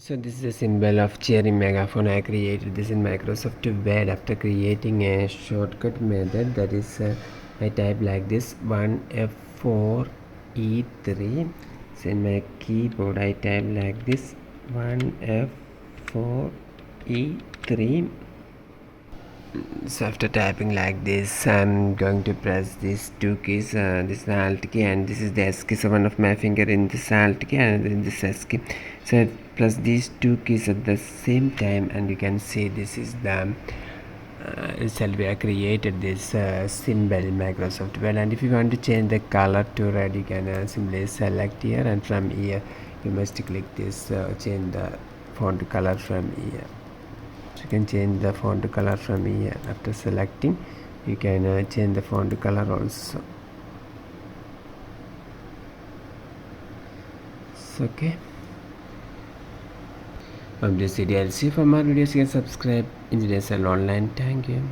So this is a symbol of cherry megaphone. I created this in Microsoft Word after creating a shortcut method, that is I type like this 1F4E3. So in my keyboard I type like this 1F4E3. So after typing like this, I'm going to press these two keys. This is the alt key and this is the S key. So one of my finger in this alt key and in this S key. So I press these two keys at the same time, and you can see this is the itself we have created this symbol in Microsoft Word. And if you want to change the color to red, you can simply select here, and from here you must click this change the font color from here. So you can change the font color from here. After selecting, you can change the font color also. So, okay. From this video, I'll see for more videos. You can subscribe Engineers Online. Thank you.